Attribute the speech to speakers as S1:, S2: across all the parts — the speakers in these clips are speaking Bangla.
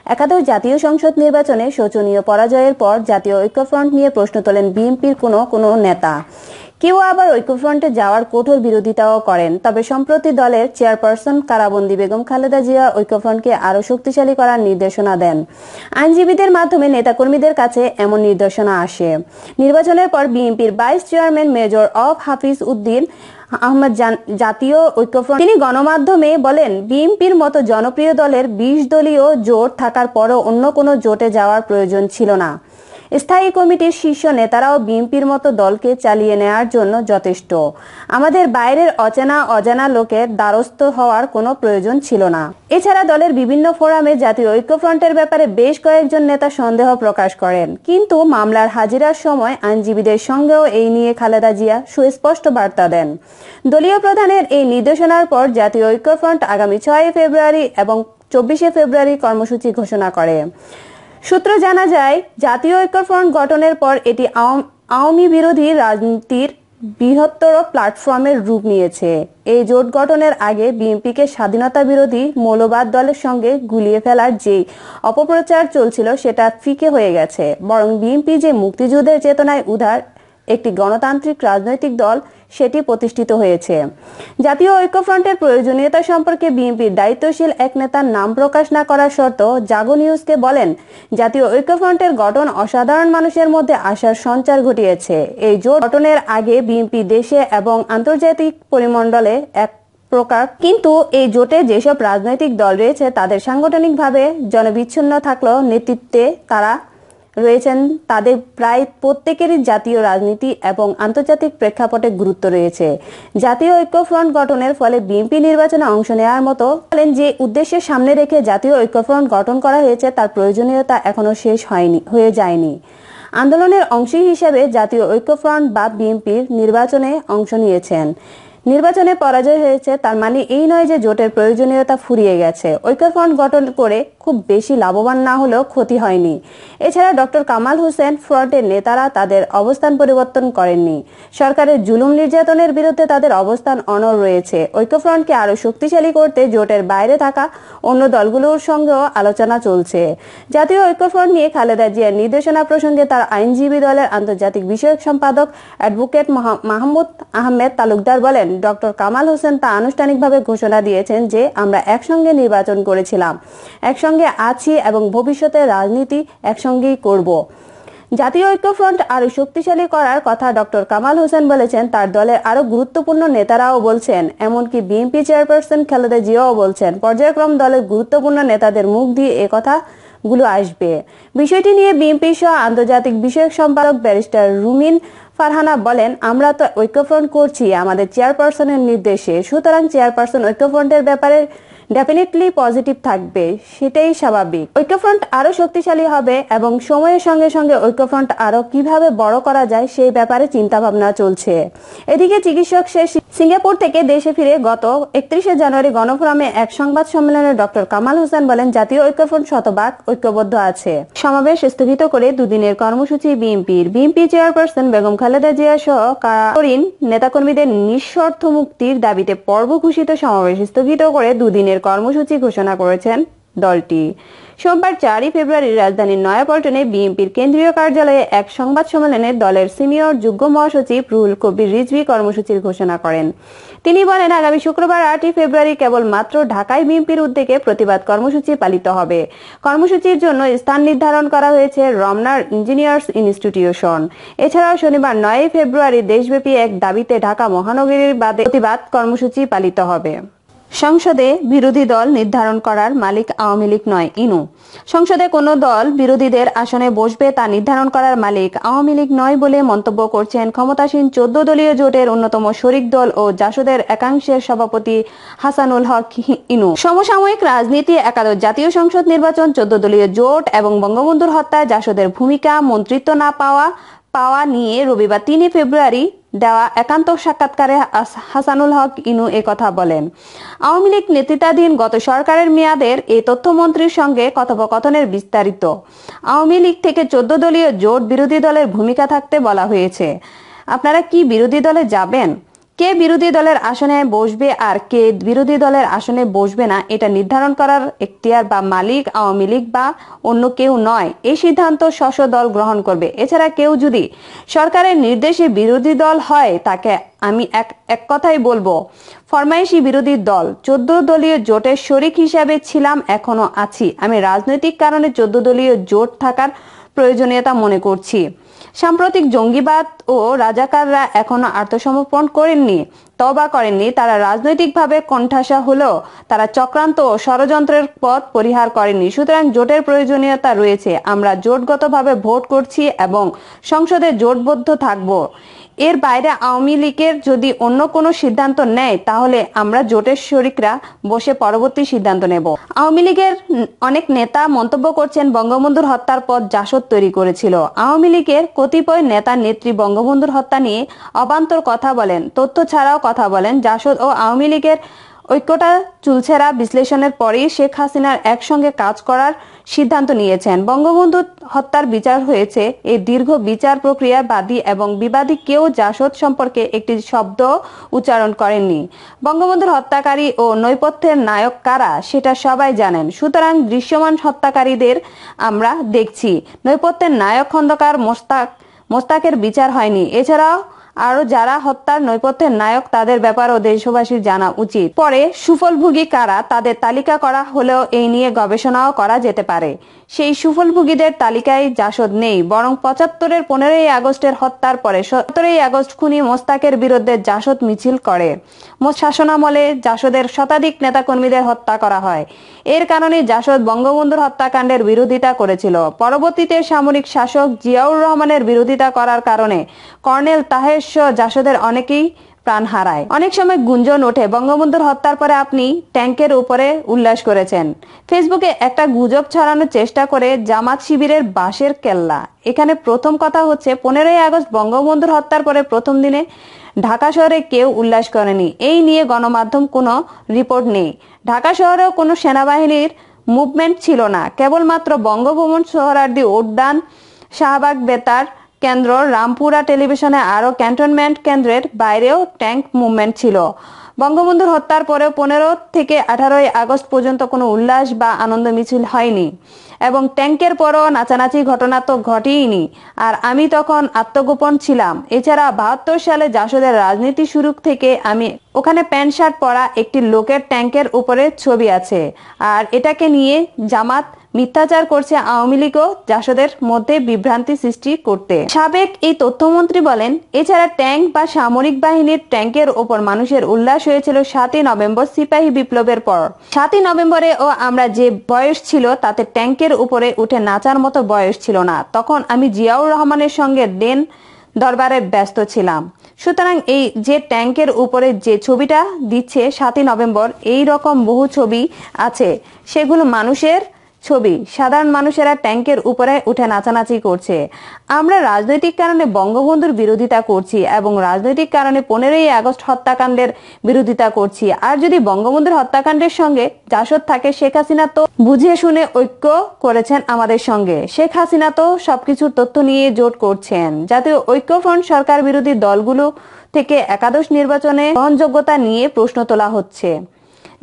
S1: একাদশ জাতীয় সংসদ নির্বাচনে শোচনীয় পরাজয়ের পর জাতীয় ঐক্যফ্রন্ট নিয়ে প্রশ্ন তোলেন বিএনপির কোনো নেতা। কেউ আবার ঐক্যফ্রন্টে যাওয়ার কঠোর বিরোধিতাও করেন। তবে সম্প্রতি দলের চেয়ারপারসন কারাবন্দী বেগম খালেদা জিয়া ঐক্যফ্রন্টকে আরও শক্তিশালী করার নির্দেশনা দেন। আইনজীবীদের মাধ্যমে নেতাকর্মীদের কাছে এমন নির্দেশনা আসে। নির্বাচনের পর বিএনপির vice chairman major of Hafiz Uddin Ahmad জাতীয় ঐক্যফ্রন্ট তিনি গণমাধ্যমে বলেন, বিএনপির মতো জনপ্রিয় দলের 20 দলীয় জোট থাকার পরও অন্য কোনো জোটে যাওয়ার প্রয়োজন ছিল না। স্থায়ী কমিটির শীর্ষ নেতারাও বিএনপির মতো দলকে চালিয়ে নেওয়ার জন্য যথেষ্ট। আমাদের বাইরের অজানা লোকের দ্বারস্থ হওয়ার কোনো প্রয়োজন ছিল না। এছাড়া দলের বিভিন্ন ফোরামে জাতীয় ঐক্যফ্রন্টের ব্যাপারে বেশ কয়েকজন নেতা সন্দেহ প্রকাশ করেন। কিন্তু মামলার হাজিরার সময় আইনজীবীদের সঙ্গেও এই নিয়ে খালেদা জিয়া সুস্পষ্ট বার্তা দেন। দলীয় প্রধানের এই নির্দেশনার পর জাতীয় ঐক্যফ্রন্ট আগামী 6 ফেব্রুয়ারি এবং 24 ফেব্রুয়ারি কর্মসূচি ঘোষণা করে। সূত্র জানা যায়, জাতীয় ঐক্যফ্রন্ট গঠনের পর এটি আওয়ামী বিরোধী রাজনীতির বৃহত্তর প্ল্যাটফর্মের রূপ নিয়েছে। এই জোট গঠনের আগে বিএনপিকে স্বাধীনতা বিরোধী মৌলবাদ দলের সঙ্গে গুলিয়ে ফেলার যে অপপ্রচার চলছিল সেটা ফিকে হয়ে গেছে। বরং বিএনপি যে মুক্তিযুদ্ধের চেতনায় উদার একটি গণতান্ত্রিক রাজনৈতিক দল সেটি প্রতিষ্ঠিত হয়েছে। জাতীয় ঐক্যফ্রন্টের প্রয়োজনীয়তা সম্পর্কে বিএনপির দায়িত্বশীল এক নেতার নাম প্রকাশ না করার শর্ত জাগো নিউজকে বলেন, জাতীয় ঐক্যফ্রন্টের গঠন অসাধারণ মানুষের মধ্যে আশার সঞ্চার ঘটিয়েছে। এই জোট গঠনের আগে বিএনপি দেশে এবং আন্তর্জাতিক পরিমণ্ডলে এক প্রকার, কিন্তু এই জোটে যেসব রাজনৈতিক দল রয়েছে তাদের সাংগঠনিকভাবে জনবিচ্ছিন্ন থাকলেও নেতৃত্বে তারা রয়েছেন, তাদের প্রায় প্রত্যেকেরই জাতীয় রাজনীতি এবং আন্তর্জাতিক প্রেক্ষাপটে গুরুত্ব রয়েছে। জাতীয় ঐক্যফ্রন্ট গঠনের ফলে বিএনপি নির্বাচনে অংশ নেওয়ার মতো বলেন, যে উদ্দেশ্যের সামনে রেখে জাতীয় ঐক্যফ্রন্ট গঠন করা হয়েছে তার প্রয়োজনীয়তা এখনো শেষ হয়ে যায়নি। আন্দোলনের অংশ হিসেবে জাতীয় ঐক্যফ্রন্ট বা বিএনপির নির্বাচনে অংশ নিয়েছেন। নির্বাচনে পরাজয় হয়েছে তার মানে এই নয় যে জোটের প্রয়োজনীয়তা ফুরিয়ে গেছে। ঐক্যফ্রন্ট গঠন করে খুব বেশি লাভবান না হলেও ক্ষতি হয়নি। এছাড়া ডক্টর কামাল হোসেন ফ্রন্টের নেতারা তাদের অবস্থান পরিবর্তন করেননি। সরকারের জুলুম নির্যাতনের বিরুদ্ধে তাদের অবস্থান অনড় রয়েছে। ঐক্যফ্রন্টকে আরো শক্তিশালী করতে জোটের বাইরে থাকা অন্য দলগুলোর সঙ্গেও আলোচনা চলছে। জাতীয় ঐক্যফ্রন্ট নিয়ে খালেদা জিয়ার নির্দেশনা প্রসঙ্গে তার আইনজীবী দলের আন্তর্জাতিক বিষয়ক সম্পাদক অ্যাডভোকেট মাহমুদ আহমেদ তালুকদার বলেন, ডক্টর কামাল হোসেন তা আনুষ্ঠানিকভাবে ঘোষণা দিয়েছেন যে আমরা একসঙ্গে নির্বাচন করেছিলাম, একসঙ্গে আছি এবং ভবিষ্যতে রাজনীতি একসঙ্গেই করব। জাতীয় ঐক্যফ্রন্ট আরো শক্তিশালী করার কথা ডক্টর কামাল হোসেন বলেছেন, তার দলের আরো গুরুত্বপূর্ণ নেতারাও বলছেন, এমনকি বিএনপি চেয়ারপারসন খালেদা জিয়াও বলছেন। পর্যায়ক্রম দলের গুরুত্বপূর্ণ নেতাদের মুখ দিয়ে একথা গুলো আসবে। বিষয়টি নিয়ে বিএনপি সহ আন্তর্জাতিক বিষয়ক সম্পাদক ব্যারিস্টার রুমিন ফারহানা বলেন, আমরা তো ঐক্যফ্রন্ট করছি আমাদের চেয়ারপারসনের নির্দেশে, সুতরাং চেয়ারপারসন ঐক্যফ্রন্টের ব্যাপারে ডেফিনেটলি পজিটিভ থাকবে, সেটাই স্বাভাবিক। ঐক্যফ্রন্ট আরো শক্তিশালী হবে এবং সময়ের সঙ্গে সঙ্গে ঐক্যফ্রন্ট আরো কিভাবে বড় করা যায় সেই ব্যাপারে চিন্তা ভাবনা চলছে। এদিকে চিকিৎসক শেষ সিঙ্গাপুর থেকে দেশে ফিরে গত 31 জানুয়ারি গণফোরামে এক সংবাদ সম্মেলনে ডক্টর কামাল হোসেন বলেন, জাতীয় ঐক্যফ্রন্ট শতভাগ ঐক্যবদ্ধ আছে। সমাবেশ স্থগিত করে দুদিনের কর্মসূচি বিএনপি চেয়ারপারসন বেগম খালেদা জিয়া সহ কারাগারীন নেতাকর্মীদের নিঃশর্ত মুক্তির দাবিতে পর্ব ঘোষিত সমাবেশ স্থগিত করে দুদিনের কর্মসূচি ঘোষণা করেছেন দলটি। সোমবার 4 ফেব্রুয়ারি রাজধানীর নয়াপল্টনে বিএনপির কেন্দ্রীয় কার্যালয়ে এক সংবাদ সম্মেলনে দলের সিনিয়র যুগ্ম মহাসচিব রুহুল কবির রিজভী কর্মসূচির ঘোষণা করেন। তিনি বলেন, আগামী শুক্রবার 8 ফেব্রুয়ারি কেবলমাত্র ঢাকায় বিএনপির উদ্যোগে প্রতিবাদ কর্মসূচি পালিত হবে। কর্মসূচির জন্য স্থান নির্ধারণ করা হয়েছে রমনার ইঞ্জিনিয়ার্স ইনস্টিটিউশন। এছাড়াও শনিবার 9 ফেব্রুয়ারি দেশব্যাপী এক দাবিতে ঢাকা মহানগরীর প্রতিবাদ কর্মসূচি পালিত হবে। সংসদে বিরোধী দল নির্ধারণ করার মালিক আওয়ামী লীগ নয়, ইনু। সংসদে কোন দল বিরোধীদের আসনে বসবে তা নির্ধারণ করার মালিক আওয়ামী লীগ নয় বলে মন্তব্য করছেন ক্ষমতাসীন 14 দলীয় জোটের অন্যতম শরিক দল ও জাসদের একাংশের সভাপতি হাসানুল হক ইনু। সমসাময়িক রাজনীতি, একাদশ জাতীয় সংসদ নির্বাচন, 14 দলীয় জোট এবং বঙ্গবন্ধুর হত্যায় জাসদের ভূমিকা, মন্ত্রিত্ব না পাওয়া নিয়ে রবিবার 3 ফেব্রুয়ারি দেওয়া একান্ত সাক্ষাৎকারে হাসানুল হক ইনু একথা বলেন। আওয়ামী লীগ নেতৃত্বাধীন গত সরকারের মেয়াদের এই তথ্যমন্ত্রীর সঙ্গে কথোপকথনের বিস্তারিত। আওয়ামী লীগ থেকে 14 দলীয় জোট বিরোধী দলের ভূমিকা থাকতে বলা হয়েছে। আপনারা কি বিরোধী দলে যাবেন? কে বিরোধী দলের আসনে বসবে আর কে বিরোধী দলের আসনে বসবে না এটা নির্ধারণ করার এখতিয়ার বা মালিক আওয়ামী লীগ বা অন্য কেউ নয়। এই সিদ্ধান্ত স্ব দল গ্রহণ করবে। এছাড়া কেউ যদি সরকারের নির্দেশে বিরোধী দল হয় তাকে আমি এক কথাই বলবো, ফরমাইশি বিরোধী দল। 14 দলীয় জোটের শরিক হিসাবে ছিলাম, এখনো আছি। আমি রাজনৈতিক কারণে 14 দলীয় জোট থাকার প্রয়োজনীয়তা মনে করছি। সাম্প্রতিক জঙ্গিবাদ ও রাজাকাররা এখনো আত্মসমর্পণ করেননি, তওবা করেননি। তারা রাজনৈতিকভাবে কোণঠাসা হলেও তারা চক্রান্ত ও ষড়যন্ত্রের পথ পরিহার করেননি। সুতরাং জোটের প্রয়োজনীয়তা রয়েছে। আমরা জোটগতভাবে ভোট করছি এবং সংসদে জোটবদ্ধ থাকব। এর বাইরে আওয়ামী লীগের যদি অন্য কোনো সিদ্ধান্ত নেয় তাহলে আমরা জোটের শরিকরা বসে পরবর্তী সিদ্ধান্ত নেব। আওয়ামী লীগের অনেক নেতা মন্তব্য করছেন বঙ্গবন্ধুর হত্যার পর জাসদ তৈরি করেছিল। আওয়ামী লীগের কতিপয় নেতা নেত্রী বঙ্গবন্ধুর হত্যা নিয়ে অবান্তর কথা বলেন, তথ্য ছাড়াও কথা বলেন। জাসদ ও আওয়ামী লীগের ঐক্যটা চুলছেরা বিশ্লেষণের পরেই শেখ হাসিনার একসঙ্গে কাজ করার সিদ্ধান্ত নিয়েছেন। বঙ্গবন্ধু হত্যার বিচার হয়েছে। এই দীর্ঘ বিচার প্রক্রিয়া বাদী এবং বিবাদী কেউ জাসদ সম্পর্কে একটি শব্দ উচ্চারণ করেননি। বঙ্গবন্ধুর হত্যাকারী ও নৈপথ্যের নায়ক কারা সেটা সবাই জানেন। সুতরাং দৃশ্যমান হত্যাকারীদের আমরা দেখছি। নৈপথ্যের নায়ক খন্দকার মোস্তাকের বিচার হয়নি। এছাড়াও আরো যারা হত্যার নৈপথ্যের নায়ক তাদের ব্যাপারেও দেশবাসীর জানা উচিত। পরে সুফলভোগী কারা তাদের তালিকা করা হলেও এই নিয়ে গবেষণাও করা যেতে পারে। সেই সুফলভোগীদের তালিকায় জাসদ নেই, বরং 75-এর 15ই আগস্টের হত্যার পরে 17ই আগস্ট খুনি মোস্তাকের বিরুদ্ধে জাসদ মিছিল করে। শাসনামলে জাসদের শতাধিক নেতাকর্মীদের হত্যা করা হয়। এর কারণে জাসদ বঙ্গবন্ধুর হত্যাকাণ্ডের বিরোধিতা করেছিল। পরবর্তীতে সামরিক শাসক জিয়াউর রহমানের বিরোধিতা করার কারণে কর্নেল তাহের সহ জাসদের অনেকেই প্রাণ হারায়। অনেক সময় গুঞ্জন ওঠে বঙ্গবন্ধুর হত্যার পরে আপনি ট্যাঙ্কের উপরে উল্লাস করেছেন। ফেসবুকে একটা গুজব ছড়ানোর চেষ্টা করে জামাত শিবিরের বাঁশের কেল্লা। এখানে প্রথম কথা হচ্ছে 15ই আগস্ট বঙ্গবন্ধুর হত্যার পরে প্রথম দিনে ঢাকা শহরে কেউ উল্লাস করেনি। এই নিয়ে গণমাধ্যম কোনো রিপোর্ট নেই। ঢাকা শহরেও কোনো সেনাবাহিনীর মুভমেন্ট ছিল না। কেবলমাত্র বঙ্গভবন, সোহরাওয়ার্দী উদ্যান, শাহবাগ বেতার কেন্দ্র, রামপুরা টেলিভিশনে আরো ক্যান্টনমেন্ট কেন্দ্রের বাইরেও ট্যাঙ্ক মুভমেন্ট ছিল। বঙ্গবন্ধুর হত্যার পরেও 15 থেকে 18ই আগস্ট পর্যন্ত কোনো উল্লাস বা আনন্দ মিছিল হয়নি এবং ট্যাঙ্কের পরও নাচানাচি ঘটনা তো ঘটেইনি। আর আমি তখন আত্মগোপন ছিলাম। এছাড়া 72 সালে জাসদের রাজনীতি শুরু থেকে আমি ওখানে প্যান্ট শার্ট পরা একটি লোকের ট্যাঙ্কের উপরে ছবি আছে। আর এটাকে নিয়ে জামাত মিথ্যাচার করছে আওয়ামী লীগ ও জাসদের মধ্যে বিভ্রান্তি সৃষ্টি করতে। সাবেক এই তথ্যমন্ত্রী বলেন, এছাড়া ট্যাঙ্ক বা সামরিক বাহিনীর ট্যাঙ্কের ওপর মানুষের উল্লাস হয়েছিল 7ই নভেম্বর সিপাহী বিপ্লবের পর। 7ই নভেম্বরে ও আমরা যে বয়স ছিল তাতে ট্যাঙ্কের উপরে উঠে নাচার মতো বয়স ছিল না। তখন আমি জিয়াউর রহমানের সঙ্গে ডেন দরবারে ব্যস্ত ছিলাম। সুতরাং এই যে ট্যাঙ্কের উপরে যে ছবিটা দিচ্ছে 7ই নভেম্বর, এই রকম বহু ছবি আছে। সেগুলো মানুষের ছবি। সাধারণ মানুষেরা ট্যাঙ্কের উপরে উঠে নাচানাচি করছে। আমরা রাজনৈতিক কারণে বঙ্গবন্ধুর বিরোধিতা করছি এবং রাজনৈতিক কারণে 15ই আগস্ট হত্যাকাণ্ডের বিরোধিতা করছি। আর যদি বঙ্গবন্ধুর হত্যাকাণ্ডের সঙ্গে জাসদ থাকে, শেখ হাসিনা তো বুঝিয়ে শুনে ঐক্য করেছেন আমাদের সঙ্গে। শেখ হাসিনা তো সবকিছুর তথ্য নিয়ে জোট করছেন। জাতীয় ঐক্যফ্রন্ট সরকার বিরোধী দলগুলো থেকে একাদশ নির্বাচনে গ্রহণযোগ্যতা নিয়ে প্রশ্ন তোলা হচ্ছে।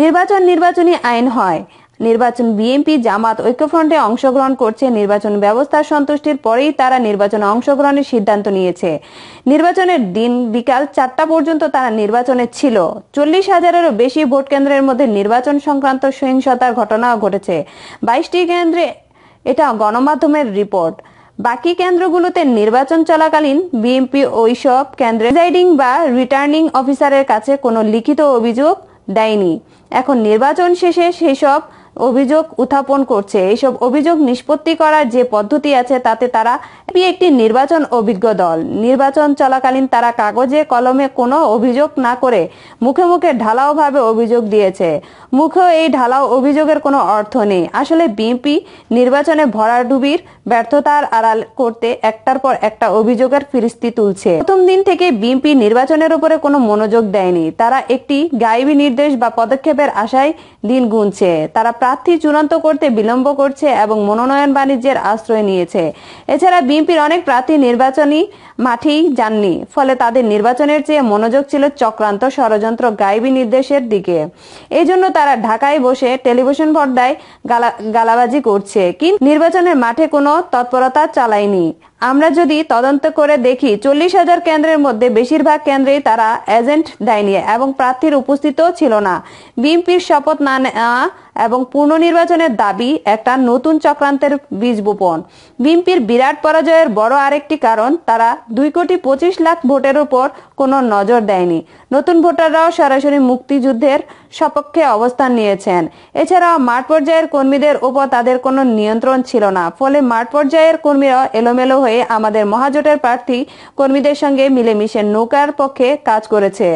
S1: নির্বাচনী আইন হয়। নির্বাচন বিএনপি জামাত ঐক্যফ্রন্টে অংশগ্রহণ করছে। নির্বাচন ব্যবস্থার সন্তুষ্টির পরেই তারা নির্বাচনে অংশগ্রহণের সিদ্ধান্ত নিয়েছে। নির্বাচনের দিন বিকাল 4টা পর্যন্ত তারা নির্বাচনে ছিল। 40,000-এরও বেশি ভোট কেন্দ্রের মধ্যে নির্বাচন সংক্রান্ত সহিংসতার ঘটনাও ঘটেছে 22টি কেন্দ্রে। এটা গণমাধ্যমের রিপোর্ট। বাকি কেন্দ্রগুলোতে নির্বাচন চলাকালীন বিএনপি ওইসব কেন্দ্রে প্রিজাইডিং বা রিটার্নিং অফিসারের কাছে কোনো লিখিত অভিযোগ দেয়নি। এখন নির্বাচন শেষে সেসব অভিযোগ উত্থাপন করছে। এইসব অভিযোগ নিষ্পত্তি করার যে পদ্ধতি আছে তাতে তারা একটি নির্বাচন অভিজ্ঞ দল। নির্বাচন চলাকালীন তারা কাগজে কলমে কোনো অভিযোগ না করে মুখে মুখে ঢালাওভাবে অভিযোগ দিয়েছে। মুখে এই ঢালাও অভিযোগের কোনো অর্থ নেই। আসলে বিএনপি নির্বাচনে ভরাডুবির ব্যর্থতার আড়াল করতে একটার পর একটা অভিযোগের ফিরিস্তি তুলছে। প্রথম দিন থেকে বিএনপি নির্বাচনের উপরে কোনো মনোযোগ দেয়নি। তারা একটি গায়েবী নির্দেশ বা পদক্ষেপের আশায় দিন গুনছে। তারা প্রার্থী চূড়ান্ত করতে বিলম্ব করছে এবং মনোনয়ন বাণিজ্যের আশ্রয় নিয়েছে। এছাড়া বিএনপির অনেক প্রার্থী নির্বাচনী মাঠেই যাননি, ফলে তাদের নির্বাচনের চেয়ে মনোযোগ ছিল চক্রান্ত, ষড়যন্ত্র, গায়েবী নির্দেশের দিকে। এই জন্য তারা ঢাকায় বসে টেলিভিশন পর্দায় গালাবাজি করছে, কিন্তু নির্বাচনের মাঠে কোনো তৎপরতা চালায়নি। আমরা যদি তদন্ত করে দেখি 40,000 কেন্দ্রের মধ্যে বেশিরভাগ কেন্দ্রেই তারা এজেন্ট দেয়নি এবং প্রার্থীর উপস্থিতিও ছিল না। বিএনপির শপথ না নেওয়া এবং পুনর্নির্বাচনের দাবি একটা নতুন চক্রান্তের বীজ বপন। বিএনপির বিরাট পরাজয়ের বড় আরেকটি কারণ, তারা 2,25,00,000 ভোটের উপর কোনো নজর দেয়নি। নতুন ভোটাররাও সরাসরি মুক্তিযুদ্ধের সপক্ষে অবস্থান নিয়েছেন। এছাড়াও মাঠ পর্যায়ের কর্মীদের উপর তাদের কোনো নিয়ন্ত্রণ ছিল না, ফলে মাঠ পর্যায়ের কর্মীরা এলোমেলো হয়ে আমাদের মহাজোটের প্রার্থী কর্মীদের সঙ্গে মিলেমিশে নৌকার পক্ষে কাজ করেছে।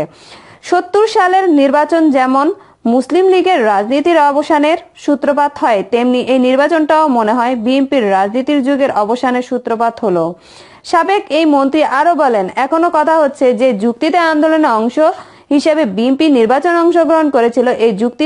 S1: 70 সালের নির্বাচন যেমন মুসলিম লীগের রাজনীতির অবসানের সূত্রপাত হয়, তেমনি এই নির্বাচনটাও মনে হয় বিএনপির রাজনীতির যুগের অবসানের সূত্রপাত হলো। সাবেক এই মন্ত্রী আরো বলেন, এখনো কথা হচ্ছে যে যুক্তিতে আন্দোলনের অংশ হিসেবে বিএনপি নির্বাচনে অংশগ্রহণ করেছিল, এই যুক্তি